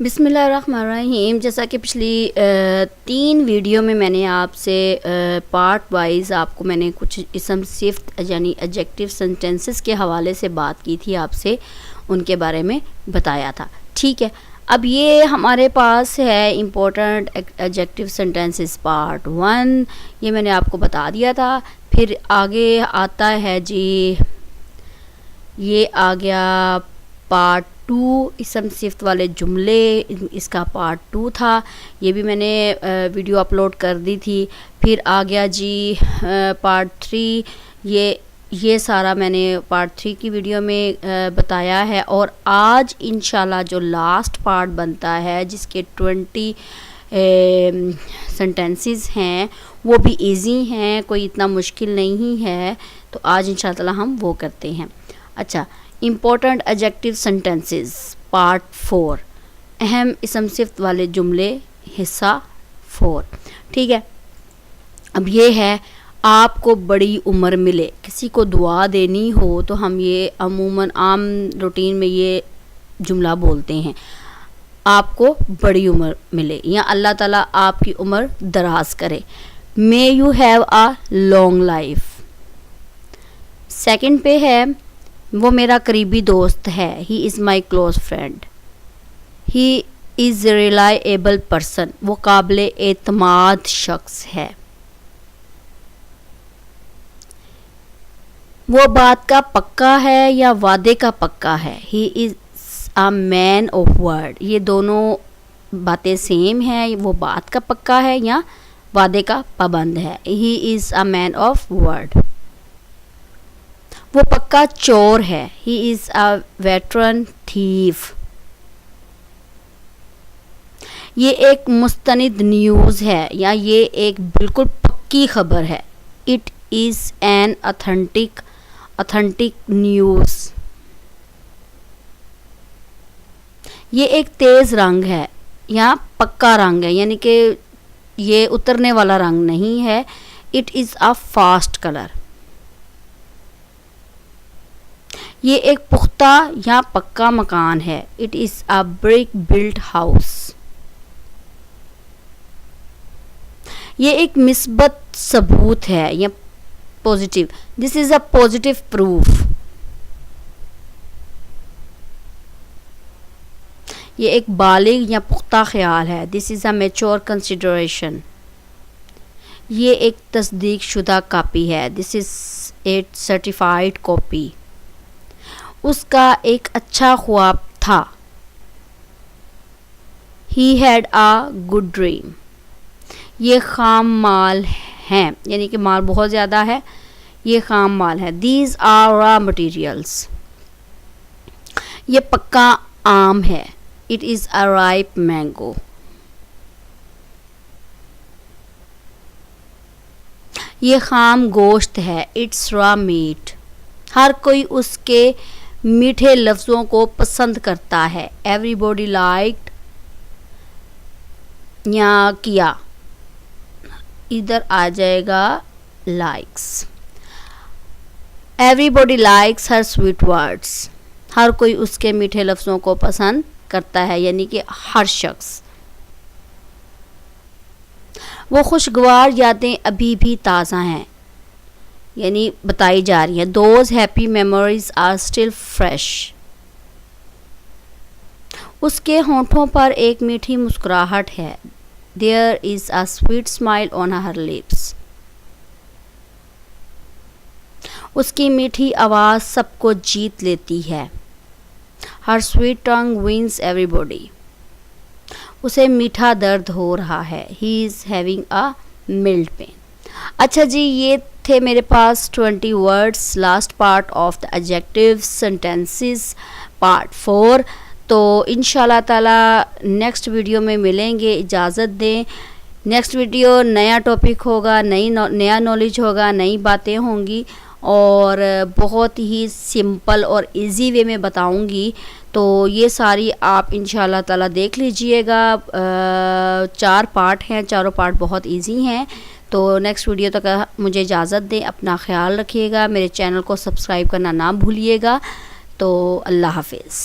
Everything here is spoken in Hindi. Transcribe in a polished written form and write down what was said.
बिस्मिल्लाहिर्रहमानिर्रहीम। जैसा कि पिछली 3 वीडियो में मैंने आपसे पार्ट वाइज आपको मैंने कुछ इसम सिफ्त यानी एडजेक्टिव सेंटेंसेस के हवाले से बात की थी, आपसे उनके बारे में बताया था। ठीक है, अब ये हमारे पास है इम्पोर्टेंट एडजेक्टिव सेंटेंसेस पार्ट 1, ये मैंने आपको बता दिया था। फिर आगे आता है जी, ये आ गया पार्ट 2 इसम सिफ्त वाले जुमले, इसका पार्ट 2 था, ये भी मैंने वीडियो अपलोड कर दी थी। फिर आ गया जी पार्ट 3, ये सारा मैंने पार्ट 3 की वीडियो में बताया है। और आज इंशाल्लाह जो लास्ट पार्ट बनता है जिसके 20 सेंटेंसेस हैं, वो भी इजी हैं, कोई इतना मुश्किल नहीं है। तो आज इंशाल्लाह हम वो करते हैं। अच्छा, इम्पोर्टेंट एडजेक्टिव सेंटेंसेस पार्ट 4, अहम इसम सिफ्त वाले जुमले हिस्सा 4। ठीक है, अब ये है आपको बड़ी उम्र मिले। किसी को दुआ देनी हो तो हम ये अमूमन आम रूटीन में ये जुमला बोलते हैं, आपको बड़ी उम्र मिले या अल्लाह ताला आपकी उम्र दराज करे। May you have a long life. Second पे है, वो मेरा करीबी दोस्त है, he is my close friend. He is reliable person, वो काबिल एतमाद शख्स है। वो बात का पक्का है या वादे का पक्का है, he is a man of word. ये दोनों बातें सेम है, वो बात का पक्का है या वादे का पाबंद है। He is a man of word. वो पक्का चोर है, he is a veteran thief. ये एक मुस्तनिद न्यूज़ है या ये एक बिल्कुल पक्की खबर है, it is an authentic news. ये एक तेज़ रंग है या पक्का रंग है, यानी कि ये उतरने वाला रंग नहीं है, it is a fast colour. ये एक पुख्ता या पक्का मकान है, it is a brick built house. ये एक मिस्बत सबूत है या positive, this is a positive proof. ये एक बालिग या पुख्ता ख्याल है, this is a mature consideration. ये एक तस्दीक शुदा कापी है, this is a certified copy. उसका एक अच्छा ख्वाब था, he had a good dream. ये खाम माल है, यानी कि माल बहुत ज़्यादा है, ये खाम माल है। These are raw materials. ये पक्का आम है, it is a ripe mango. ये खाम गोश्त है, इट्स रॉ मीट। हर कोई उसके मीठे लफ्ज़ों को पसंद करता है, एवरीबॉडी लाइक्ड या किया, इधर आ जाएगा लाइक्स। एवरीबॉडी लाइक्स हर स्वीट वर्ड्स। हर कोई उसके मीठे लफ्ज़ों को पसंद करता है, यानी कि हर शख्स। वो खुशगवार यादें अभी भी ताज़ा हैं, यानी बताई जा रही हैं। Those happy memories are still fresh. उसके होंठों पर एक मीठी मुस्कुराहट है, there is a sweet smile on her lips. उसकी मीठी आवाज़ सबको जीत लेती है, her sweet tongue wins everybody. उसे मीठा दर्द हो रहा है, he is having a mild pain. अच्छा जी, ये थे मेरे पास 20 words, last part of the adjective sentences part 4। तो इंशाल्लाह ताला नेक्स्ट वीडियो में मिलेंगे, इजाज़त दें। नेक्स्ट वीडियो नया टॉपिक होगा, नया नॉलेज होगा, नई बातें होंगी और बहुत ही सिंपल और इजी वे में बताऊंगी। तो ये सारी आप इंशाल्लाह ताला देख लीजिएगा। 4 पार्ट हैं, चारों पार्ट बहुत इजी हैं। तो नेक्स्ट वीडियो तक मुझे इजाज़त दें, अपना ख्याल रखिएगा, मेरे चैनल को सब्सक्राइब करना ना भूलिएगा। तो अल्लाह हाफिज़।